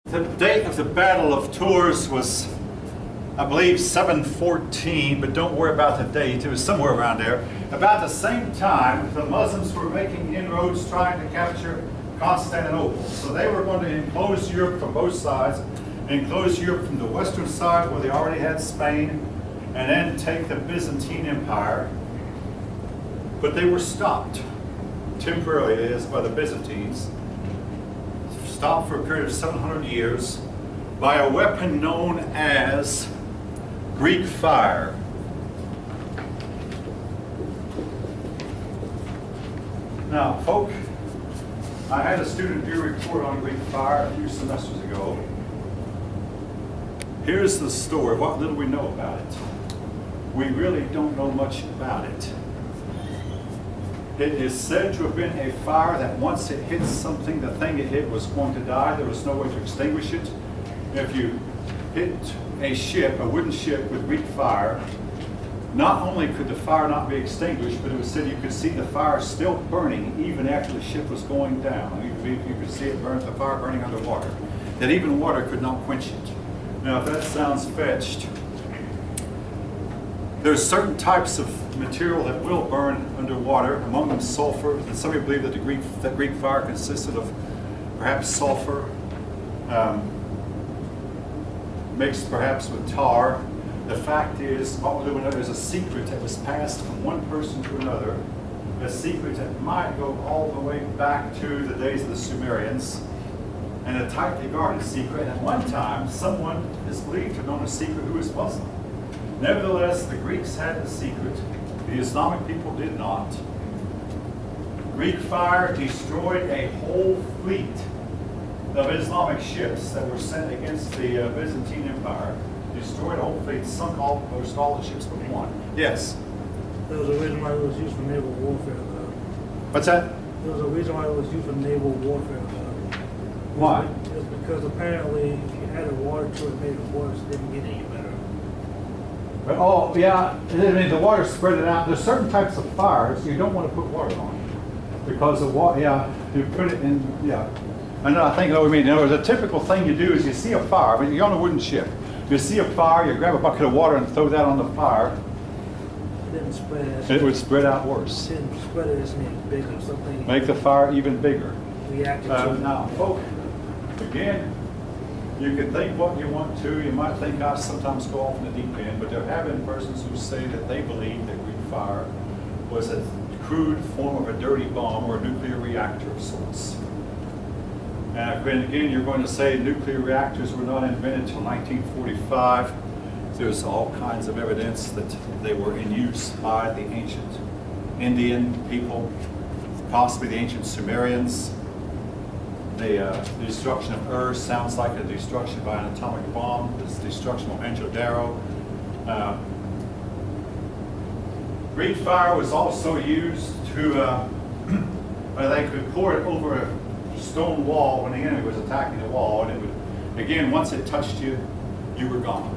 The date of the Battle of Tours was, I believe, 714, but don't worry about the date. It was somewhere around there. About the same time, the Muslims were making inroads trying to capture Constantinople. So they were going to enclose Europe from both sides, enclose Europe from the western side where they already had Spain, and then take the Byzantine Empire. But they were stopped, temporarily it is, by the Byzantines. Stopped for a period of 700 years by a weapon known as Greek fire. Now, folk, I had a student do a report on Greek fire a few semesters ago. Here's the story, what little we know about it. We really don't know much about it. It is said to have been a fire that once it hit something, the thing it hit was going to die. There was no way to extinguish it. If you hit a ship, a wooden ship with Greek fire, not only could the fire not be extinguished, but it was said you could see the fire still burning even after the ship was going down. You could see it burn, the fire burning underwater. That even water could not quench it. Now, if that sounds fetched, there's certain types of material that will burn underwater, among them sulfur. And some people believe that the Greek fire consisted of perhaps sulfur mixed perhaps with tar. The fact is, what we know is a secret that was passed from one person to another, a secret that might go all the way back to the days of the Sumerians, and a tightly guarded secret. And at one time, someone is believed to have known a secret who was Muslim. Nevertheless, the Greeks had the secret. The Islamic people did not. Greek fire destroyed a whole fleet of Islamic ships that were sent against the Byzantine Empire. Destroyed a whole fleet, sunk almost all the ships but one. Yes? There was a reason why it was used for naval warfare. What's that? There was a reason why it was used for naval warfare. Why? It's because apparently if you added water to it, it made it worse. It didn't get any better. Oh, yeah, I mean, the water spread it out. There's certain types of fires you don't want to put water on. Because the water, yeah, you put it in, yeah. I think I know what you mean. In other words, a typical thing you do is you see a fire, I mean, you're on a wooden ship. You see a fire, you grab a bucket of water and throw that on the fire. It didn't spread as It would spread out worse. It didn't spread it as bigger. Something Make the fire even bigger. reacted to. Now, folks, again, you can think what you want to. You might think I sometimes go off in the deep end, but there have been persons who say that they believe that Greek fire was a crude form of a dirty bomb or a nuclear reactor of sorts. And again, you're going to say nuclear reactors were not invented until 1945. There's all kinds of evidence that they were in use by the ancient Indian people, possibly the ancient Sumerians. The destruction of Ur sounds like a destruction by an atomic bomb. This destruction of Mohenjo-Daro. Greek fire was also used to, they could pour it over a stone wall when the enemy was attacking the wall, and it would, again, once it touched you, you were gone.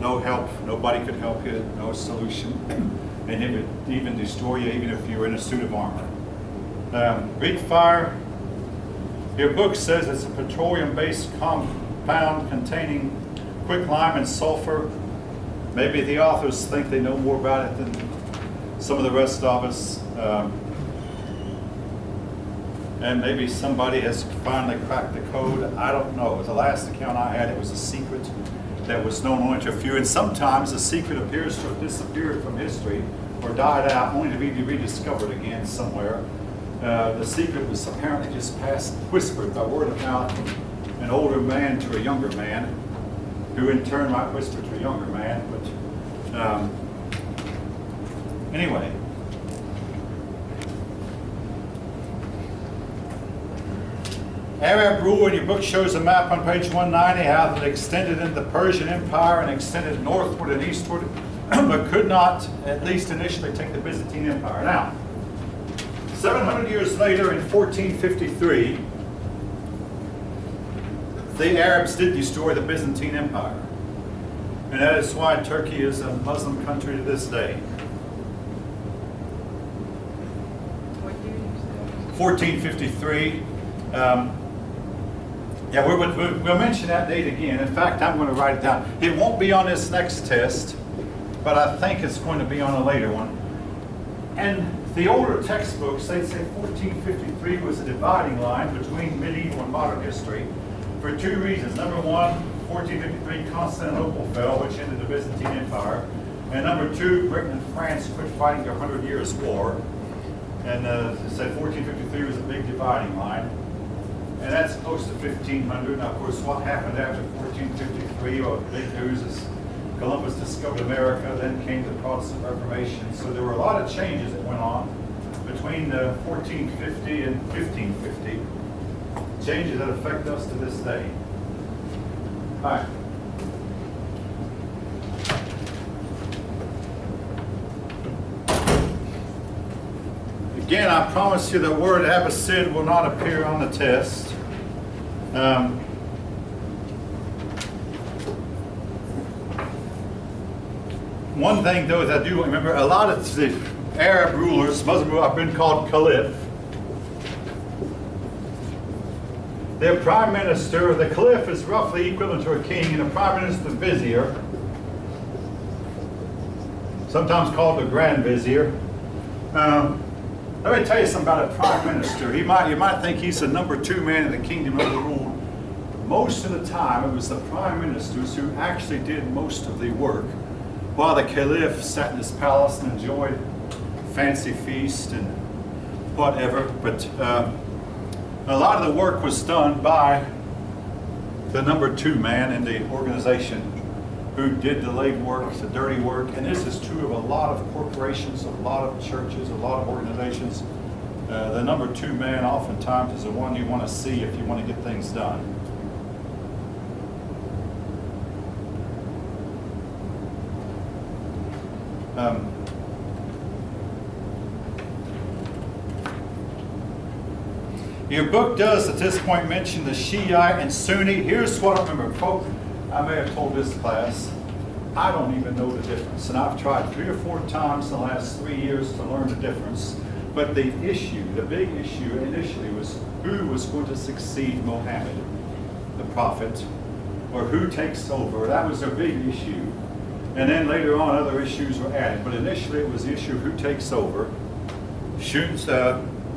No help, nobody could help you, no solution, and it would even destroy you even if you were in a suit of armor. Greek fire, your book says it's a petroleum-based compound containing quicklime and sulfur. Maybe the authors think they know more about it than some of the rest of us. And maybe somebody has finally cracked the code. I don't know. The last account I had, it was a secret that was known only to a few. And sometimes the secret appears to have disappeared from history or died out only to be rediscovered again somewhere. The secret was apparently just whispered by word of mouth from an older man to a younger man, who in turn might whisper to a younger man. But anyway. Arab rule in your book shows a map on page 190 how it extended into the Persian Empire and extended northward and eastward, but could not, at least initially, take the Byzantine Empire. Now, 700 years later in 1453, the Arabs did destroy the Byzantine Empire. And that is why Turkey is a Muslim country to this day. 1453. Yeah, we'll mention that date again. In fact, I'm going to write it down. It won't be on this next test, but I think it's going to be on a later one. And the older textbooks, they say 1453 was a dividing line between medieval and modern history for two reasons. Number one, 1453, Constantinople fell, which ended the Byzantine Empire. And number two, Britain and France quit fighting their 100 Years' War. And it said 1453 was a big dividing line. And that's close to 1500. Now, of course, what happened after 1453, well, the big news is Columbus discovered America, then came the Protestant Reformation. So there were a lot of changes that went on between 1450 and 1550. Changes that affect us to this day. All right. Again, I promise you the word Abbasid will not appear on the test. One thing, though, is I do remember a lot of the Arab rulers, Muslim rulers, have been called caliph. Their prime minister, the caliph, is roughly equivalent to a king, and the prime minister, the vizier, sometimes called the grand vizier. Let me tell you something about a prime minister. You might think he's the number two man in the kingdom overruled. Most of the time, it was the prime ministers who actually did most of the work, while the caliph sat in his palace and enjoyed fancy feast and whatever. But a lot of the work was done by the number two man in the organization, who did the leg work, the dirty work. And this is true of a lot of corporations, a lot of churches, a lot of organizations. The number two man oftentimes is the one you want to see if you want to get things done. Your book does at this point mention the Shiite and Sunni. Here's what I remember, folks. I may have told this class, I don't even know the difference. And I've tried 3 or 4 times in the last 3 years to learn the difference. But the issue, the big issue initially was who was going to succeed Muhammad, the prophet, or who takes over. That was a big issue. And then later on, other issues were added. But initially, it was the issue of who takes over, shoots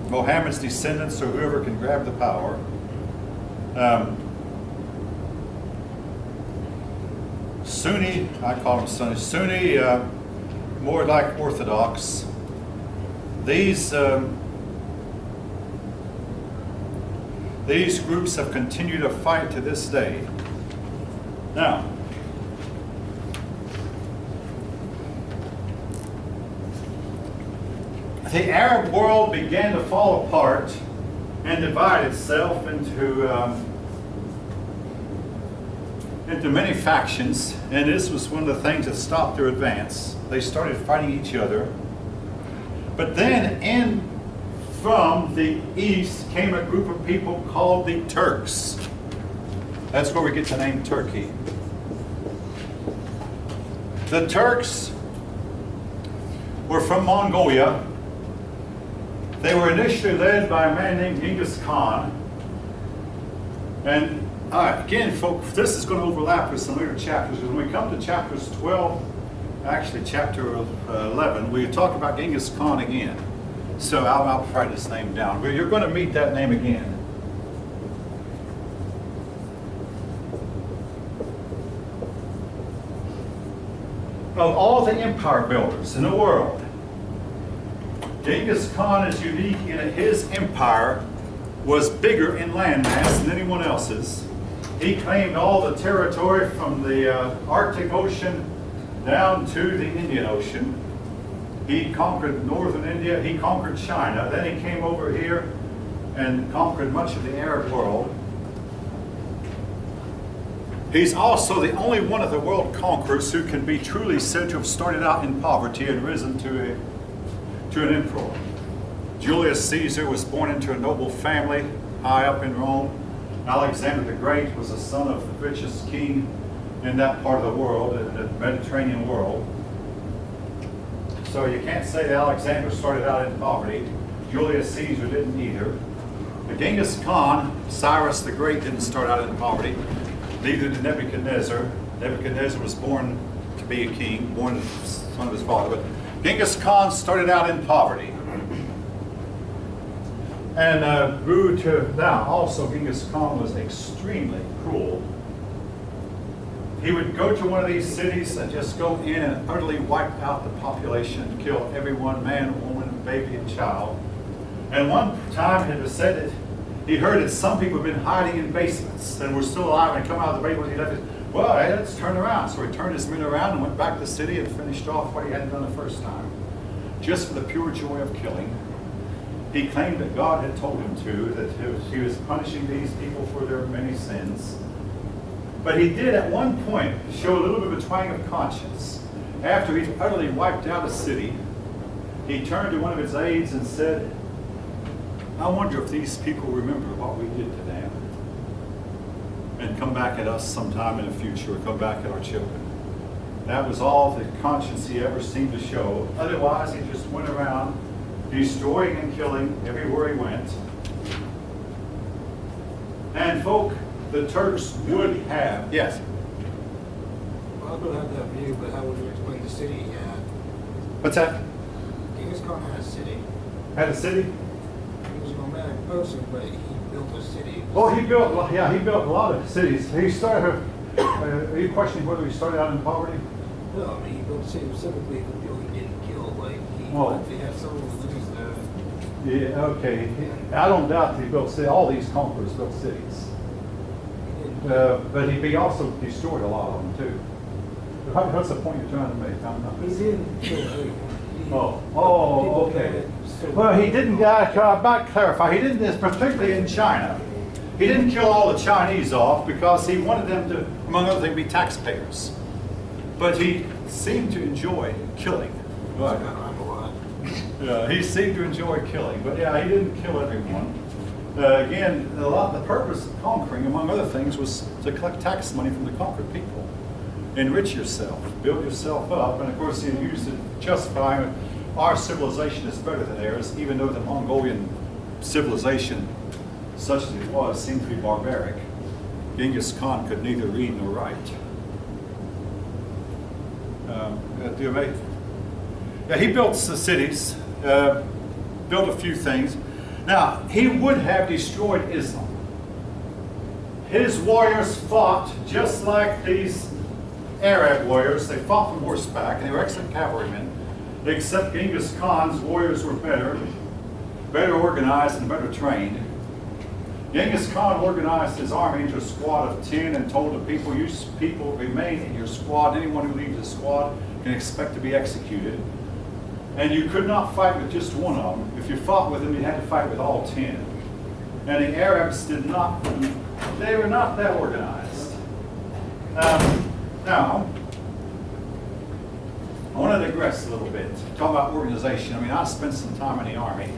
Muhammad's descendants, or whoever can grab the power. Sunni, I call them Sunni. Sunni, more like Orthodox. These groups have continued to fight to this day. Now, the Arab world began to fall apart and divide itself into many factions, and this was one of the things that stopped their advance. They started fighting each other. But then from the east came a group of people called the Turks. That's where we get the name Turkey. The Turks were from Mongolia. They were initially led by a man named Genghis Khan. And again, folks, this is going to overlap with some later chapters. When we come to chapters 12, actually chapter 11, we talk about Genghis Khan again. So I'll write this name down. But you're going to meet that name again. Of all the empire builders in the world, Genghis Khan is unique in that his empire was bigger in landmass than anyone else's. He claimed all the territory from the Arctic Ocean down to the Indian Ocean. He conquered northern India, he conquered China, then he came over here and conquered much of the Arab world. He's also the only one of the world conquerors who can be truly said to have started out in poverty and risen to an emperor. Julius Caesar was born into a noble family high up in Rome. Alexander the Great was the son of the richest king in that part of the world, in the Mediterranean world. So you can't say that Alexander started out in poverty. Julius Caesar didn't either. Genghis Khan, Cyrus the Great, didn't start out in poverty. Neither did Nebuchadnezzar. Nebuchadnezzar was born to be a king, born son of his father. But Genghis Khan started out in poverty. And grew to, now also Genghis Khan was extremely cruel. He would go to one of these cities and just go in and utterly wipe out the population, kill everyone, man, woman, baby, and child. And one time it was said that he heard that some people had been hiding in basements and were still alive and come out of the basement. He left it. Well, hey, let's turn around. So he turned his men around and went back to the city and finished off what he hadn't done the first time. Just for the pure joy of killing. He claimed that God had told him to, that he was punishing these people for their many sins. But he did at one point show a little bit of a twang of conscience. After he'd utterly wiped out a city, he turned to one of his aides and said, I wonder if these people remember what we did to them and come back at us sometime in the future, or come back at our children. That was all the conscience he ever seemed to show. Otherwise, he just went around destroying and killing everywhere he went. And folk, the Turks would have, yes? Well, I don't have that view, but how would you explain the city he had? What's that? Genghis Khan had a city. Had a city? He was a nomadic person, but he built a city. Oh, he built a lot of cities. He started, are you questioning whether he started out in poverty? No, I mean, he built a city specifically for people he didn't kill. Like, he had several cities there. Yeah, okay. I don't doubt that he built cities. All these conquerors built cities. But he also destroyed a lot of them, too. What's the point you're trying to make? I'm not. He didn't kill everyone. Okay. Well, he didn't, I might clarify, he didn't, particularly in China, he didn't kill all the Chinese off because he wanted them to, among other things, be taxpayers. But he seemed to enjoy killing. Right. Yeah, he seemed to enjoy killing, but yeah, he didn't kill everyone. Again, the purpose of conquering, among other things, was to collect tax money from the conquered people. Enrich yourself, build yourself up, and of course he used it to justify our civilization is better than theirs, even though the Mongolian civilization, such as it was, seemed to be barbaric. Genghis Khan could neither read nor write. Yeah, he built the cities, built a few things. Now, he would have destroyed Islam. His warriors fought just like these Arab warriors. They fought from horseback, and they were excellent cavalrymen, except Genghis Khan's warriors were better organized and better trained. Genghis Khan organized his army into a squad of 10 and told the people, you people remain in your squad. Anyone who leaves the squad can expect to be executed. And you could not fight with just one of them. If you fought with them, you had to fight with all 10. And the Arabs did not, they were not that organized. Now, I want to digress a little bit. Talk about organization. I mean, I spent some time in the Army.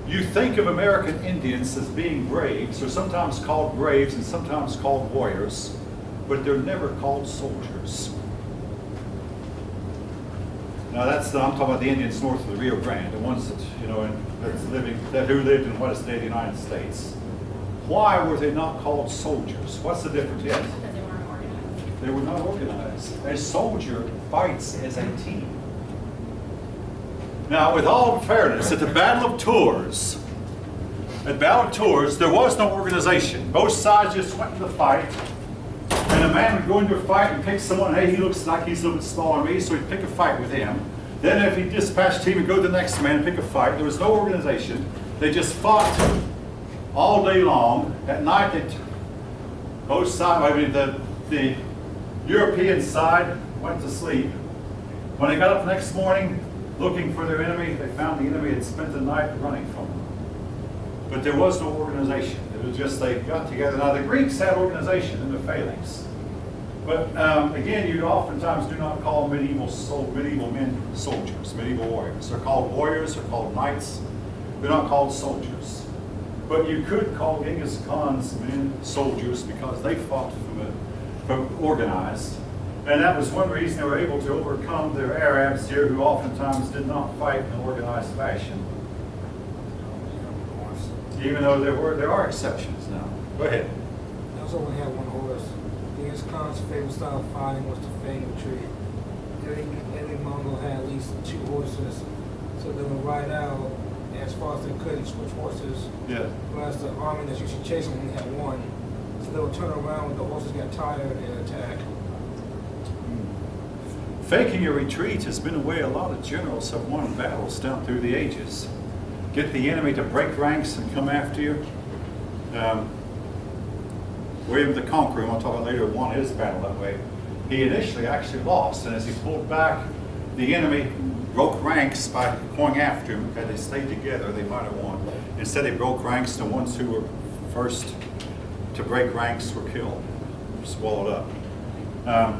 You think of American Indians as being braves. They're sometimes called braves and sometimes called warriors, but they're never called soldiers. Now I'm talking about the Indians north of the Rio Grande, the ones that, who lived in what is today the United States. Why were they not called soldiers? What's the difference? Yes? Because they weren't organized. They were not organized. A soldier fights as a team. Now, with all fairness, at the Battle of Tours, there was no organization. Both sides just went to the fight, and a man would go into a fight and pick someone, hey, he looks like he's a little bit smaller than me, so he'd pick a fight with him. Then if he dispatched him, he'd go to the next man and pick a fight. There was no organization. They just fought all day long. At night, both sides, the European side went to sleep. When they got up the next morning, looking for their enemy, they found the enemy had spent the night running from them. But there was no organization. It was just they got together. Now the Greeks had organization in the phalanx. But again, you oftentimes do not call medieval men soldiers, medieval warriors. They're called warriors, they're called knights. They're not called soldiers. But you could call Genghis Khan's men soldiers because they fought from organized. And that was one reason they were able to overcome their Arabs here who oftentimes did not fight in an organized fashion. even though there are exceptions now. Go ahead. I also only had one horse. Genghis Khan's favorite style of fighting was to feign retreat. Every Mongol had at least 2 horses, so they would ride out as far as they could and switch horses. Yeah. Whereas the army that's usually chasing only had one, so they would turn around when the horses got tired and attack. Faking a retreat has been a way a lot of generals have won battles down through the ages. Get the enemy to break ranks and come after you. William the Conqueror, we'll talk about later, won his battle that way. He initially actually lost, and as he pulled back, the enemy broke ranks by going after him. Had they stayed together, they might have won. Instead, they broke ranks, and the ones who were first to break ranks were killed, swallowed up.